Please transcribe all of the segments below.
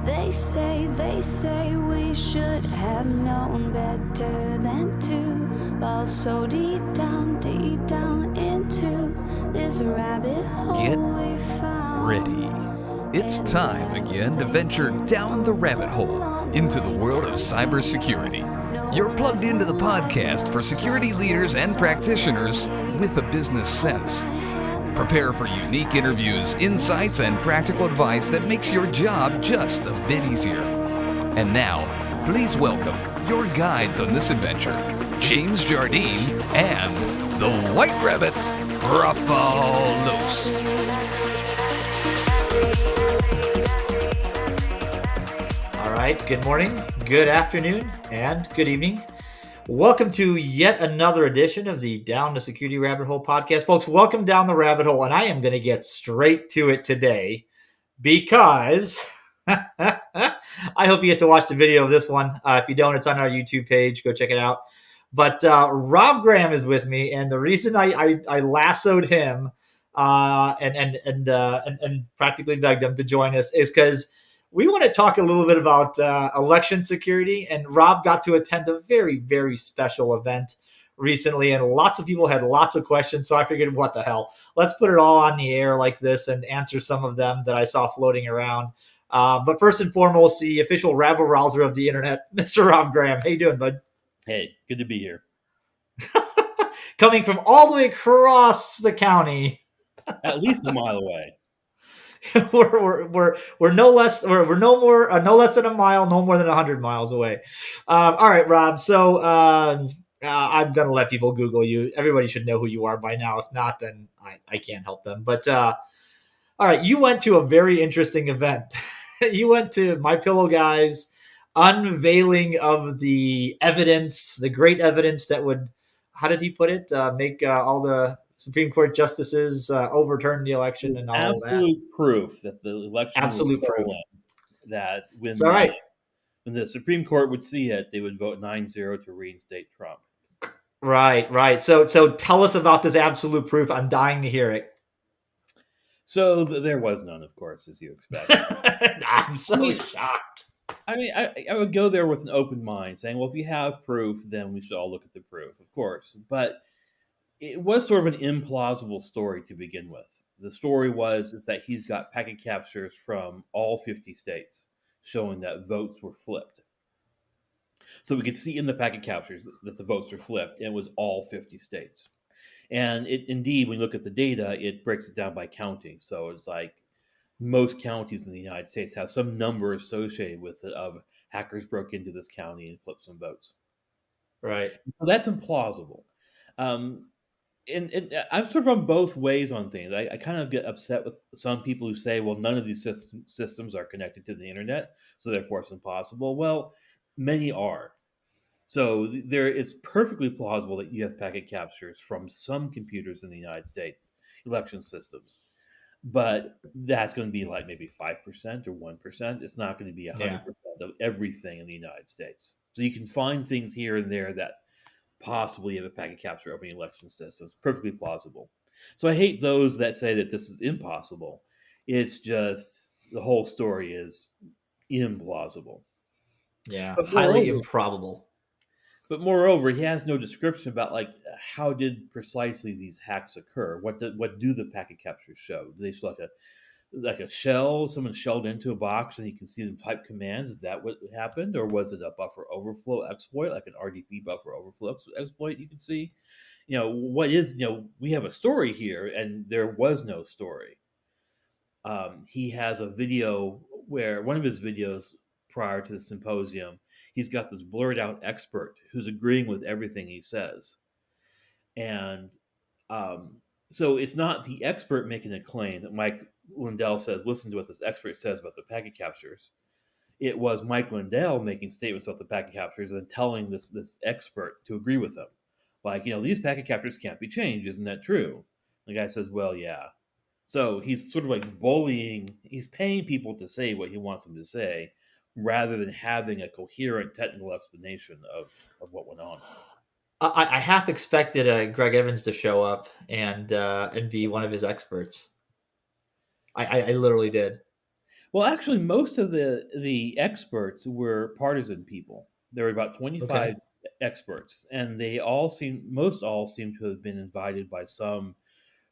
They say we should have known better than to fall so deep down into this rabbit hole. Get we found. ready. It's time again to venture down the rabbit hole into the world of cybersecurity. You're plugged into the podcast for security leaders and practitioners with a business sense. Prepare for unique interviews, insights, and practical advice that makes your job just a bit easier. And now, please welcome your guides on this adventure, James Jardine and the White Rabbit, Ruffalo Loose. All right, good morning, good afternoon, and good evening. Welcome to yet another edition of the Down the Security Rabbit Hole podcast. Folks, welcome down the rabbit hole, and I am going to get straight to it today because I hope you get to watch the video of this one. If you don't, it's on our YouTube page. Go check it out. But Rob Graham is with me, and the reason I lassoed him and practically begged him to join us is because we want to talk a little bit about election security, and Rob got to attend a very, very special event recently, and lots of people had lots of questions, so I figured, what the hell? Let's put it all on the air like this and answer some of them that I saw floating around. But first and foremost, the official rabble-rouser of the internet, Mr. Rob Graham. How you doing, bud? Hey, good to be here. Coming from all the way across the county. At least a mile away. we're no less than a mile, no more than 100 miles away. All right, Rob. So I'm gonna let people Google you. Everybody should know who you are by now. If not, then I can't help them. But all right, you went to a very interesting event. You went to My Pillow Guy's unveiling of the evidence, the great evidence that would, how did he put it, make all the Supreme Court justices overturn the election and all absolute that. Proof that the election Absolute was proof. That when, right. When the Supreme Court would see it, they would vote 9-0 to reinstate Trump. Right. So tell us about this absolute proof. I'm dying to hear it. So there was none, of course, as you expect. I'm so shocked. I mean, I would go there with an open mind, saying, well, if you have proof, then we should all look at the proof, of course. But it was sort of an implausible story to begin with. The story is that he's got packet captures from all 50 states showing that votes were flipped. So we could see in the packet captures that the votes were flipped, and it was all 50 states. And it indeed, when you look at the data, it breaks it down by county. So it's like most counties in the United States have some number associated with it of hackers broke into this county and flipped some votes. Right. So that's implausible. And I'm sort of on both ways on things. I kind of get upset with some people who say, well, none of these systems are connected to the internet, so therefore it's impossible. Well, many are. So it's perfectly plausible that you have packet captures from some computers in the United States, election systems. But that's going to be like maybe 5% or 1%. It's not going to be 100% of everything in the United States. So you can find things here and there that possibly have a packet capture of an election system. It's perfectly plausible. So I hate those that say that this is impossible. It's just the whole story is implausible. Yeah, highly improbable. But moreover, he has no description about like how did precisely these hacks occur. What do the packet captures show? Do they show like a shell? Someone shelled into a box and you can see them type commands. Is that what happened, or was it a buffer overflow exploit, like an RDP buffer overflow exploit? You can see, what is we have a story here, and there was no story. He has a video where one of his videos prior to the symposium, he's got this blurred out expert who's agreeing with everything he says. And so it's not the expert making a claim that Mike Lindell says, listen to what this expert says about the packet captures. It was Mike Lindell making statements about the packet captures and telling this expert to agree with him. Like, these packet captures can't be changed. Isn't that true? The guy says, well, yeah. So he's sort of like bullying. He's paying people to say what he wants them to say, rather than having a coherent technical explanation of what went on. I half expected Greg Evans to show up and be one of his experts. I literally did. Well, actually, most of the experts were partisan people. There were about Okay. 25 experts, and most all seem to have been invited by some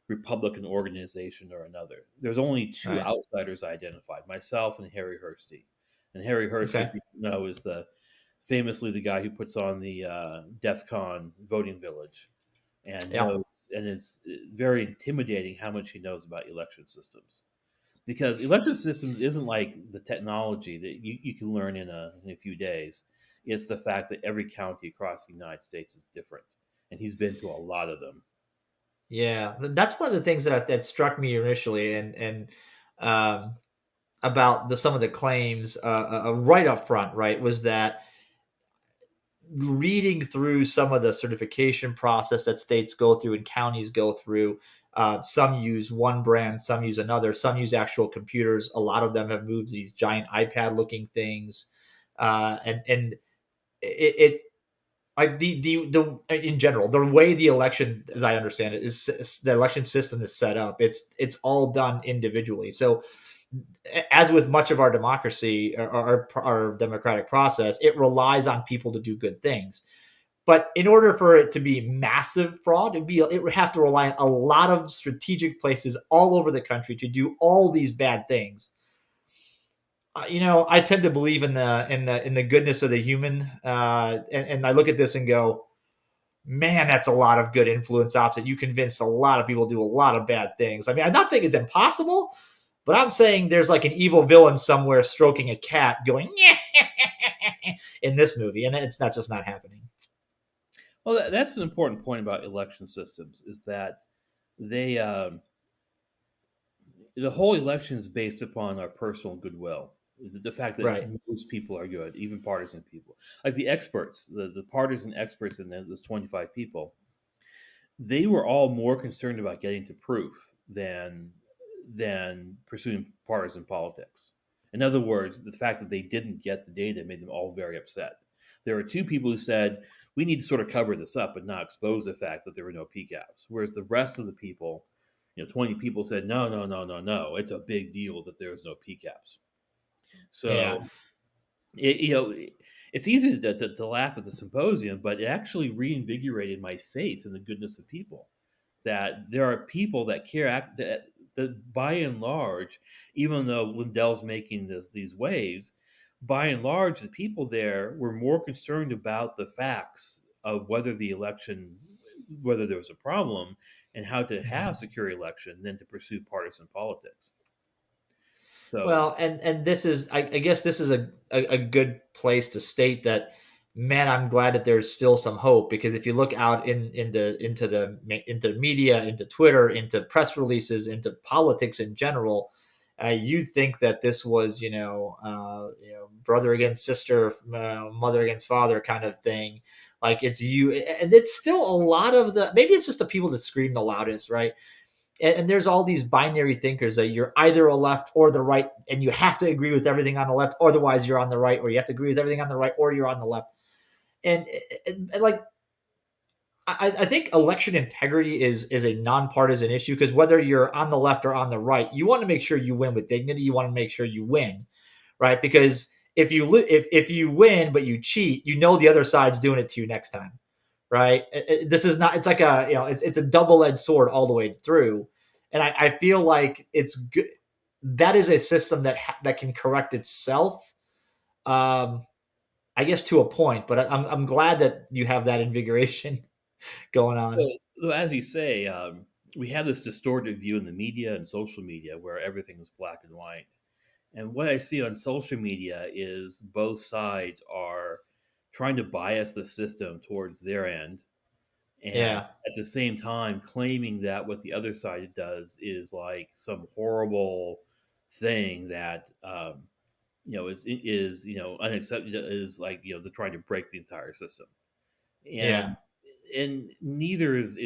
Republican organization or another. There's only All two right. outsiders identified: myself and Harry Hursty. And Harry Hursty, Okay. if you know, is famously the guy who puts on the DEF CON voting village, and Yeah. knows and is very intimidating how much he knows about election systems, because election systems isn't like the technology that you can learn in a few days. It's the fact that every county across the United States is different, and he's been to a lot of them. Yeah. That's one of the things that struck me initially, and um, about some of the claims right up front, right, was that reading through some of the certification process that states go through and counties go through. Some use one brand, some use another, some use actual computers. A lot of them have moved to these giant iPad-looking things, and it like the in general the way the election, as I understand it, is the election system is set up. It's all done individually. So as with much of our democracy, our democratic process, it relies on people to do good things. But in order for it to be massive fraud, it would have to rely on a lot of strategic places all over the country to do all these bad things. I tend to believe in the goodness of the human, and I look at this and go, man, that's a lot of good influence ops that you convinced a lot of people to do a lot of bad things. I mean, I'm not saying it's impossible, but I'm saying there's like an evil villain somewhere stroking a cat going in this movie, and that's just not happening. Well, that's an important point about election systems, is that they the whole election is based upon our personal goodwill. The fact that Right. most people are good, even partisan people, like the experts, the partisan experts in those 25 people, they were all more concerned about getting to proof than pursuing partisan politics. In other words, the fact that they didn't get the data made them all very upset. There were two people who said, we need to sort of cover this up and not expose the fact that there were no PCAPs. Whereas the rest of the people, 20 people said, no, no, no, no, no, it's a big deal that there's no PCAPs. Yeah. So, it, you know, it's easy to laugh at the symposium, but it actually reinvigorated my faith in the goodness of people. That there are people that care, that by and large, even though Lindell's making these waves, by and large, the people there were more concerned about the facts of whether there was a problem, and how to have secure election than to pursue partisan politics. So, Well, and this is, I guess, this is a good place to state that. Man, I'm glad that there's still some hope, because if you look out into media, into Twitter, into press releases, into politics in general, you'd think that this was brother against sister, mother against father kind of thing. Like it's you, and it's still a lot of the, maybe it's just the people that scream the loudest, right? And there's all these binary thinkers that you're either a left or the right, and you have to agree with everything on the left, otherwise you're on the right, or you have to agree with everything on the right, or you're on the left. And like, I think election integrity is a nonpartisan issue, because whether you're on the left or on the right, you want to make sure you win with dignity. You want to make sure you win, right? Because if you win but you cheat, the other side's doing it to you next time, right? This is not. It's like it's a double edged sword all the way through, and I feel like it's good. That is a system that can correct itself. Um, I guess to a point, but I'm glad that you have that invigoration going on. so as you say, we have this distorted view in the media and social media where everything is black and white. And what I see on social media is both sides are trying to bias the system towards their end, and Yeah, at the same time claiming that what the other side does is like some horrible thing that is unacceptable, is like they're trying to break the entire system. yeah, And neither is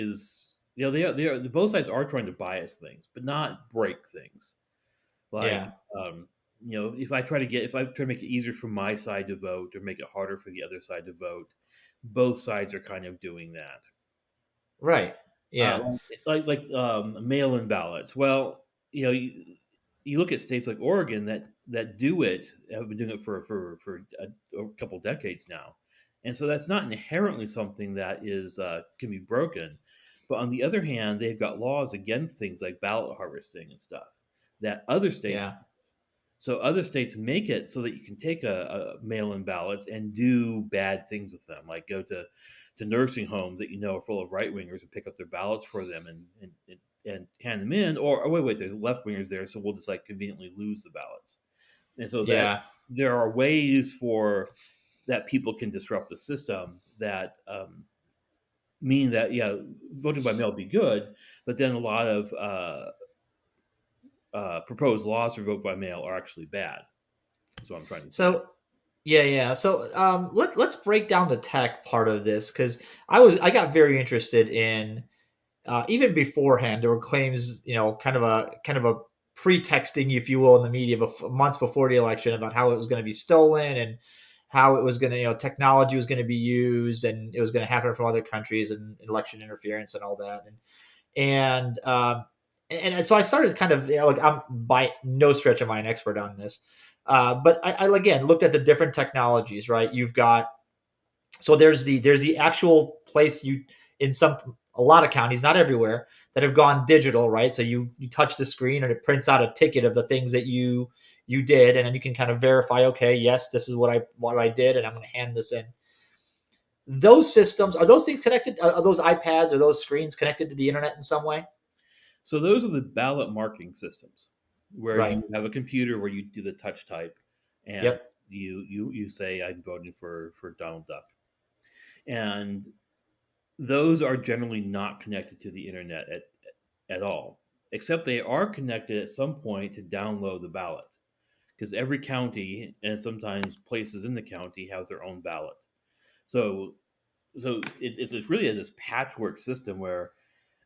both sides are trying to bias things but not break things. Like, yeah. if I try to make it easier for my side to vote or make it harder for the other side to vote, both sides are kind of doing that. Right. uh, Yeah, like mail-in ballots. Well, you look at states like Oregon that do it, have been doing it for a couple decades now, and so that's not inherently something that is can be broken. But on the other hand, they've got laws against things like ballot harvesting and stuff that other states. Yeah. So other states make it so that you can take a mail-in ballots and do bad things with them, like go to nursing homes that you know are full of right wingers and pick up their ballots for them and hand them in, or wait, there's left wingers there, so we'll just like conveniently lose the ballots. And so that Yeah. there are ways for that people can disrupt the system that mean that voting by mail would be good, but then a lot of proposed laws for vote by mail are actually bad. That's what I'm trying to say. So yeah. So let's break down the tech part of this, because I got very interested in even beforehand. There were claims, kind of a pretexting, if you will, in the media months before the election about how it was going to be stolen and how it was going to, technology was going to be used and it was going to happen from other countries and election interference and all that. And so I started kind of, like, I'm by no stretch am I an expert on this, but I again looked at the different technologies. Right, you've got, so there's the actual place in a lot of counties, not everywhere, that have gone digital. Right, so you touch the screen and it prints out a ticket of the things that you did, and then you can kind of verify, okay, yes, this is what I did, and I'm going to hand this in. Those systems, are those things connected? Are those iPads or those screens connected to the internet in some way? So those are the ballot marking systems where Right. you have a computer where you do the touch type and Yep. you say I'm voting for Donald Duck. And those are generally not connected to the internet at all, except they are connected at some point to download the ballot, because every county and sometimes places in the county have their own ballot. So it's really this patchwork system where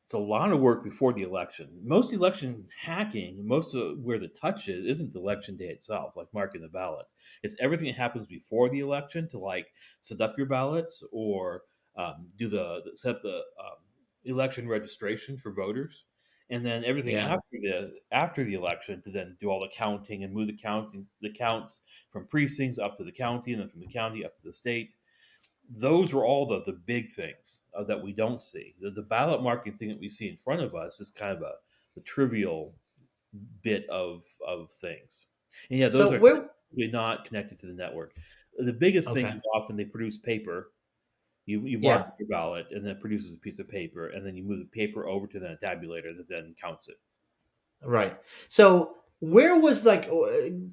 it's a lot of work before the election. Most election hacking, most of where the touch is, isn't the election day itself, like marking the ballot. It's everything that happens before the election to like set up your ballots or do set up the election registration for voters, and then everything Yeah. after the election to then do all the counting and move the counts from precincts up to the county, and then from the county up to the state. Those were all the big things that we don't see. The ballot marking thing that we see in front of us is kind of the trivial bit of things. And yeah, those So are where? really not connected to the network. The biggest thing Okay. is often they produce paper. You mark Yeah. your ballot, and then it produces a piece of paper, and then you move the paper over to the tabulator that then counts it. Right. So where was, like,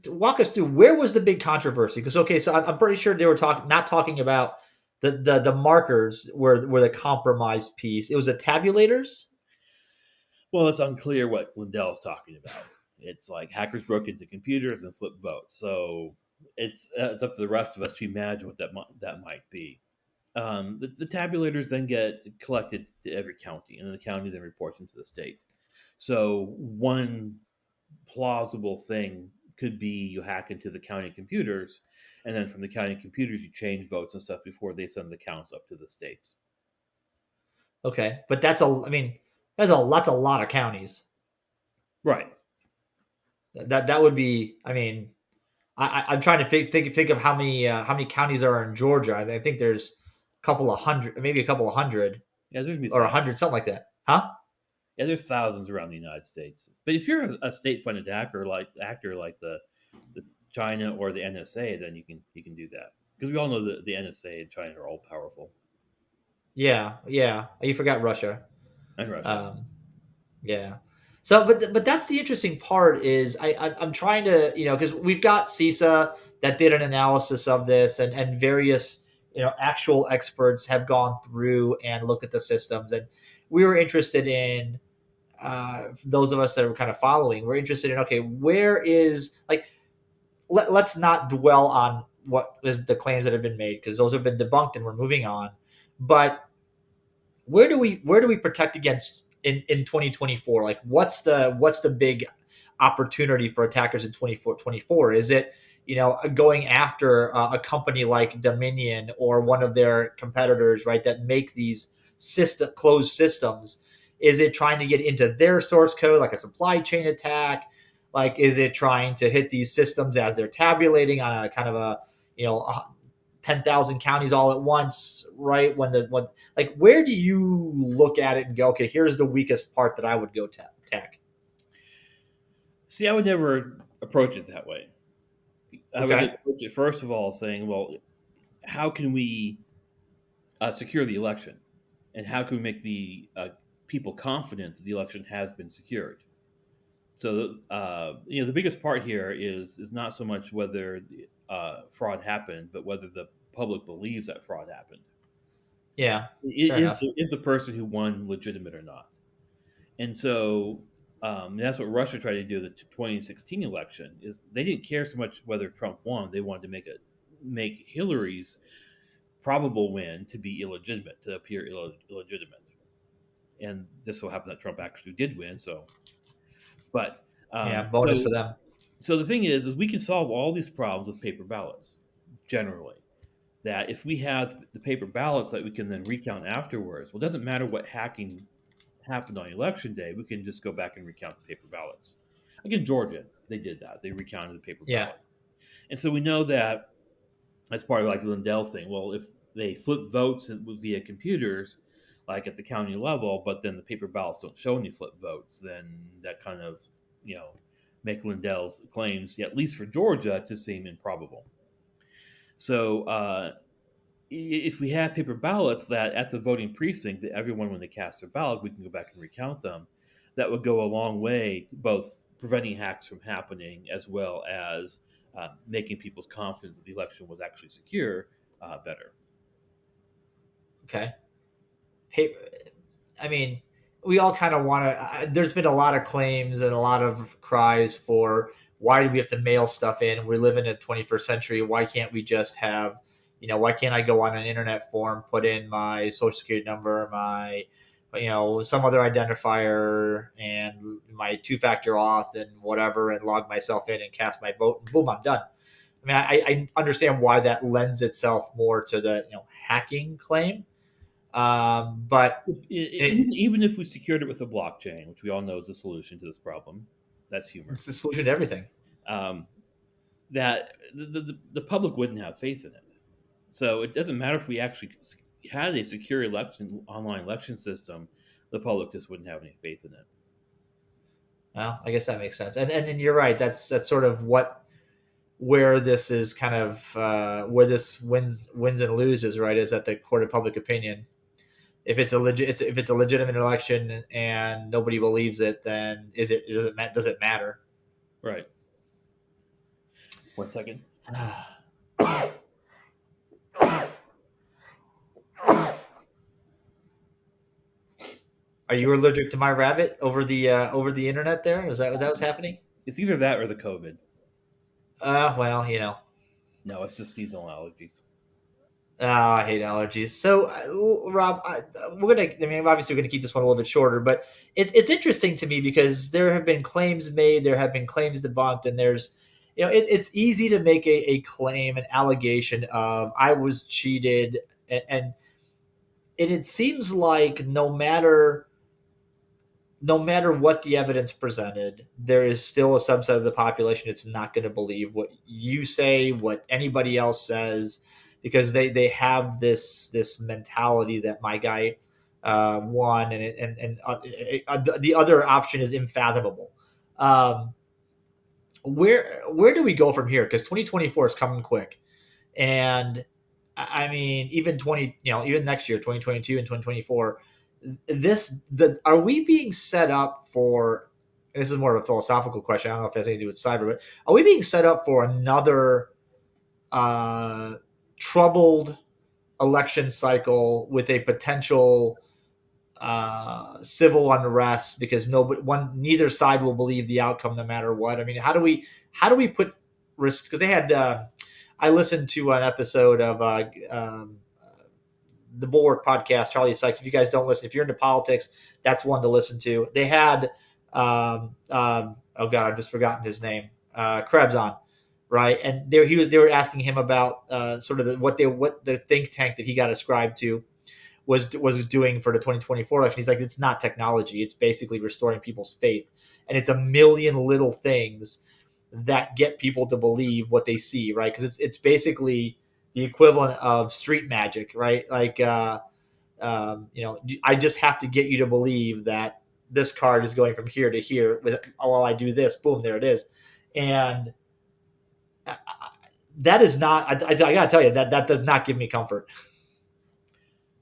walk us through, where was the big controversy? Because, okay, so I'm pretty sure they were not talking about the markers were the compromised piece. It was the tabulators. Well, it's unclear what Lindell's talking about. It's like hackers broke into computers and flipped votes. So it's up to the rest of us to imagine what that might be. The tabulators then get collected to every county, and then the county then reports them to the state. So one plausible thing could be you hack into the county computers, and then from the county computers you change votes and stuff before they send the counts up to the states. Okay, but that's a lot of counties. Right. That would be. I'm trying to think of how many counties are in Georgia. I think there's a couple of hundred, maybe a couple of hundred, Yeah, there's or 100, something like that. Huh? Yeah, there's thousands around the United States. But if you're a state-funded actor like the China or the NSA, then you can do that, because we all know that the NSA and China are all powerful. Yeah. You forgot Russia. And Russia. Yeah. So, but that's the interesting part is I'm trying to, because we've got CISA that did an analysis of this, and various, actual experts have gone through and looked at the systems, and we were interested in, those of us that were kind of following, we're interested in, okay, where is, like, let's not dwell on what is the claims that have been made, because those have been debunked and we're moving on. But where do we protect against in 2024? Like, what's the big opportunity for attackers in 2024? Is it, going after a company like Dominion or one of their competitors, right, that make these closed systems? Is it trying to get into their source code, like a supply chain attack? Like, is it trying to hit these systems as they're tabulating on a kind of a, 10,000 counties all at once, right? Like, where do you look at it and go, okay, here's the weakest part that I would go attack? See, I would never approach it that way. I would Okay. approach it first of all saying, well, how can we secure the election, and how can we make the people confident that the election has been secured? So, the biggest part here is not so much whether fraud happened, but whether the public believes that fraud happened. Yeah. Fair enough. Is the person who won legitimate or not? And so that's what Russia tried to do the 2016 election. Is they didn't care so much whether Trump won; they wanted to make Hillary's probable win to be illegitimate, to appear illegitimate. And just so happened that Trump actually did win. So, but bonus for them. So the thing is we can solve all these problems with paper ballots. Generally, that if we have the paper ballots that we can then recount afterwards, well, it doesn't matter what hacking happened on election day. We can just go back and recount the paper ballots. Like in Georgia, they did that. They recounted the paper ballots, and so we know that as part of like Lindell's thing. Well, if they flip votes via computers, like at the county level, but then the paper ballots don't show any flip votes, then that kind of, make Lindell's claims, at least for Georgia, to seem improbable. So if we have paper ballots that at the voting precinct, that everyone, when they cast their ballot, we can go back and recount them, that would go a long way to both preventing hacks from happening as well as making people's confidence that the election was actually secure better. Okay. I mean, we all kind of want to. There's been a lot of claims and a lot of cries for why do we have to mail stuff in? We live in the 21st century. Why can't we just have, why can't I go on an internet form, put in my social security number, my, some other identifier and my two-factor auth and whatever, and log myself in and cast my vote and boom, I'm done. I mean, I understand why that lends itself more to the, hacking claim. But even if we secured it with a blockchain, which we all know is the solution to this problem, that's humor. It's the solution to everything. That the public wouldn't have faith in it. So it doesn't matter if we actually had a secure online election system, the public just wouldn't have any faith in it. Well, I guess that makes sense. And you're right. That's sort of where this is kind of where this wins and loses, right? Is at the court of public opinion. If it's a legitimate election and nobody believes it, then does it matter? Right. 1 second. Are you allergic to my rabbit over the internet? There is that what's happening? It's either that or the COVID. Well, No, it's just seasonal allergies. I hate allergies. So, Rob, obviously we're gonna keep this one a little bit shorter, but it's interesting to me because there have been claims made, there have been claims debunked, and there's, it's easy to make a claim, an allegation of I was cheated, and it seems like no matter what the evidence presented, there is still a subset of the population that's not going to believe what you say, what anybody else says, because they have this mentality that my guy won, and the other option is unfathomable. Where do we go from here? Because 2024 is coming quick, and I mean, even next year, 2022 and 2024. Are we being set up for? This is more of a philosophical question. I don't know if it has anything to do with cyber, but are we being set up for another troubled election cycle with a potential civil unrest because neither side will believe the outcome no matter what? I mean, how do we put risks? Because they had I listened to an episode of the Bulwark podcast, Charlie Sykes. If you guys don't listen, if you're into politics, that's one to listen to. They had oh god, I've just forgotten his name. Krebs on, right? And they were asking him about sort of what the think tank that he got ascribed to was doing for the 2024 election. He's like, it's not technology. It's basically restoring people's faith. And it's a million little things that get people to believe what they see, right? Because it's basically the equivalent of street magic, right? Like, I just have to get you to believe that this card is going from here to here. While I do this, boom, there it is. And that is not. I gotta tell you that does not give me comfort.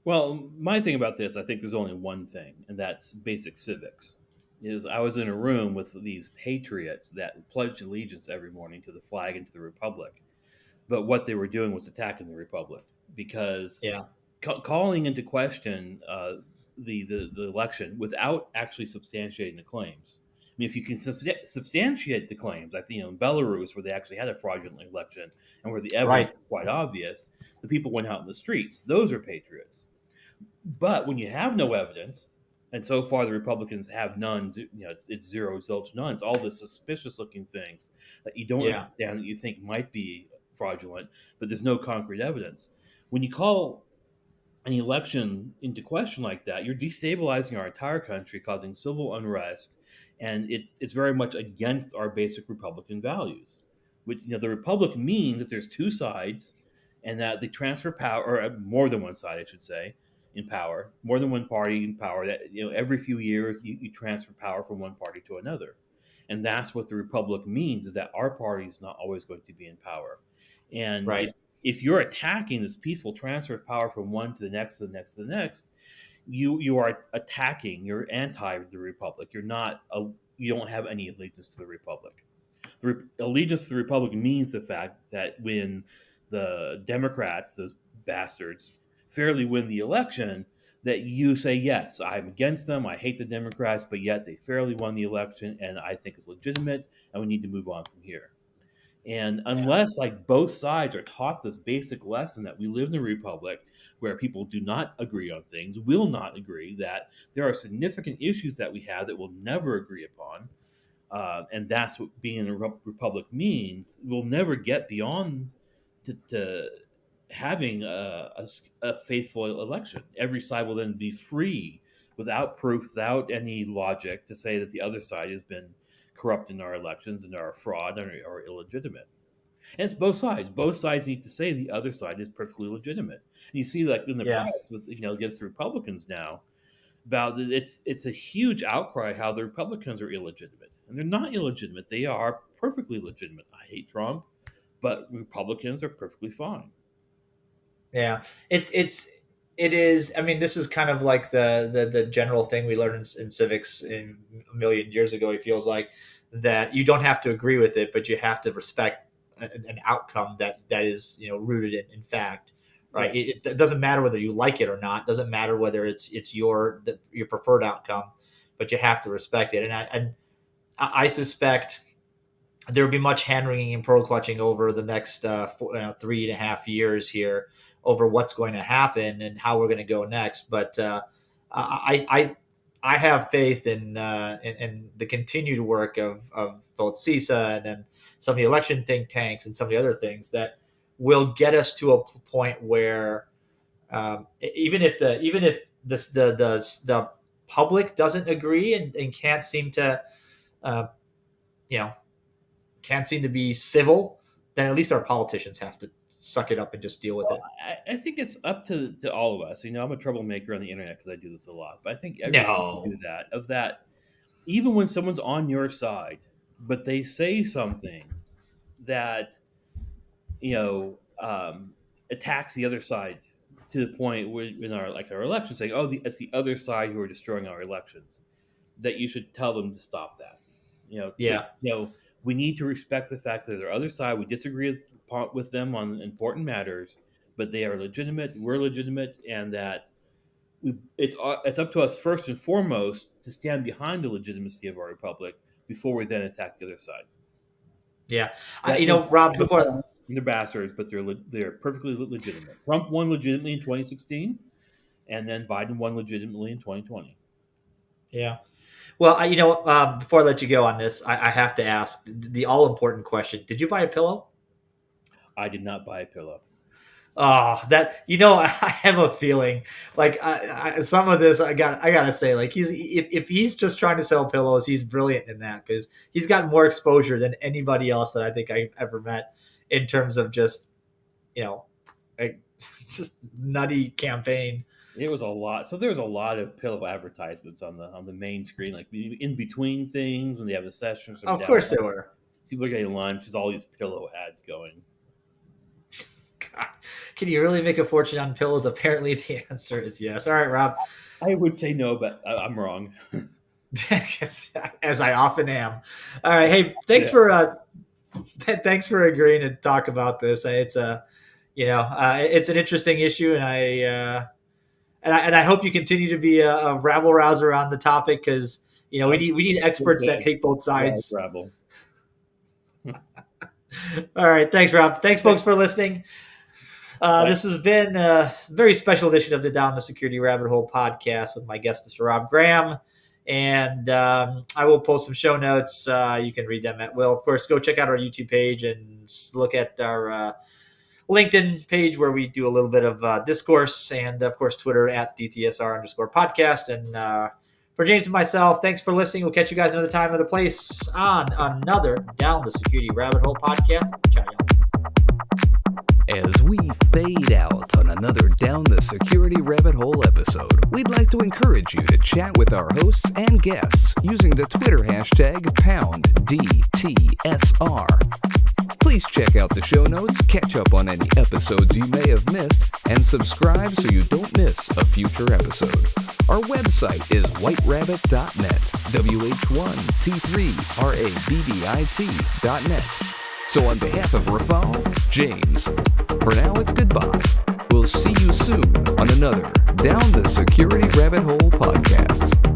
Well, my thing about this, I think there's only one thing, and that's basic civics. Is I was in a room with these patriots that pledged allegiance every morning to the flag and to the republic, but what they were doing was attacking the republic because Yeah, calling into question the election without actually substantiating the claims. I mean, if you can substantiate the claims, like in Belarus, where they actually had a fraudulent election and where the evidence right. was quite obvious, the people went out in the streets. Those are patriots. But when you have no evidence, and so far the Republicans have none, it's zero, zilch, none. It's all the suspicious-looking things that you don't Yeah, understand that you think might be fraudulent, but there's no concrete evidence. When you call an election into question like that, you're destabilizing our entire country, causing civil unrest, and it's very much against our basic Republican values. Which the Republic means that there's two sides, and that they transfer power, or more than one side, I should say, in power, more than one party in power. That every few years you transfer power from one party to another, and that's what the Republic means: is that our party is not always going to be in power, and right. if you're attacking this peaceful transfer of power from one to the next, to the next, to the next, you are attacking. You're anti the Republic. You don't have any allegiance to the Republic. Allegiance to the Republic means the fact that when the Democrats, those bastards, fairly win the election, that you say, yes, I'm against them. I hate the Democrats, but yet they fairly won the election, and I think it's legitimate, and we need to move on from here. And unless both sides are taught this basic lesson that we live in a republic where people do not agree on things, will not agree, that there are significant issues that we have that we'll never agree upon, and that's what being a republic means. We'll never get beyond to having a faithful election. Every side will then be free, without proof, without any logic, to say that the other side has been corrupt in our elections and are fraud or illegitimate. And it's both sides. Both sides need to say the other side is perfectly legitimate. And you see, in the Yeah, press with against the Republicans now, about it's a huge outcry how the Republicans are illegitimate, and they're not illegitimate. They are perfectly legitimate. I hate Trump, but Republicans are perfectly fine. yeah. It is. I mean, this is kind of like the general thing we learned in civics a million years ago. It feels like that you don't have to agree with it, but you have to respect an outcome that is rooted in fact. Right. Yeah. It doesn't matter whether you like it or not. It doesn't matter whether it's your preferred outcome, but you have to respect it. And I suspect there will be much hand wringing and pearl clutching over the next 3.5 years here over what's going to happen and how we're going to go next. But I have faith in the continued work of both CISA and then some of the election think tanks and some of the other things that will get us to a point where even if the public doesn't agree and can't seem to uh, can't seem to be civil, then at least our politicians have to suck it up and just deal with it. I think it's up to all of us. I'm a troublemaker on the internet because I do this a lot, but I think everyone can do No. that. Of that, even when someone's on your side, but they say something that attacks the other side to the point where in our election, saying, "Oh, it's the other side who are destroying our elections," that you should tell them to stop that. Yeah. We need to respect the fact that their other side, we disagree with them on important matters, but they are legitimate. We're legitimate, and that it's up to us first and foremost to stand behind the legitimacy of our republic before we then attack the other side. Yeah. Rob, before they're bastards, but they're perfectly legitimate. Trump won legitimately in 2016, and then Biden won legitimately in 2020. Yeah. Well, before I let you go on this, I have to ask the all important question: did you buy a pillow? I did not buy a pillow. Oh, that I have a feeling like some of this I gotta say, like if he's just trying to sell pillows, he's brilliant in that because he's gotten more exposure than anybody else that I think I've ever met in terms of just like just nutty campaign. It was a lot. So there was a lot of pillow advertisements on the main screen, like in between things when they have a session. Of course there were. People are getting lunch. There's all these pillow ads going. God, can you really make a fortune on pillows? Apparently, the answer is yes. All right, Rob. I would say no, but I'm wrong. As I often am. All right. Hey, thanks for agreeing to talk about this. It's it's an interesting issue, and I hope you continue to be a rabble rouser on the topic because we need experts that hate both sides. Rabble. All right. Thanks, Rob. Thanks, folks, for listening. This has been a very special edition of the Down the Security Rabbit Hole podcast with my guest, Mr. Rob Graham. And I will post some show notes. You can read them at will. Of course, go check out our YouTube page and look at our LinkedIn page where we do a little bit of discourse. And, of course, Twitter at DtSR_podcast. And for James and myself, thanks for listening. We'll catch you guys another time, another place on another Down the Security Rabbit Hole podcast. Ciao, y'all. As we fade out on another Down the Security Rabbit Hole episode, we'd like to encourage you to chat with our hosts and guests using the Twitter hashtag #DtSR. Please check out the show notes, catch up on any episodes you may have missed, and subscribe so you don't miss a future episode. Our website is whiterabbit.net, WH1T3RABBIT.net. So on behalf of Rafal, James, for now it's goodbye. We'll see you soon on another Down the Security Rabbit Hole podcast.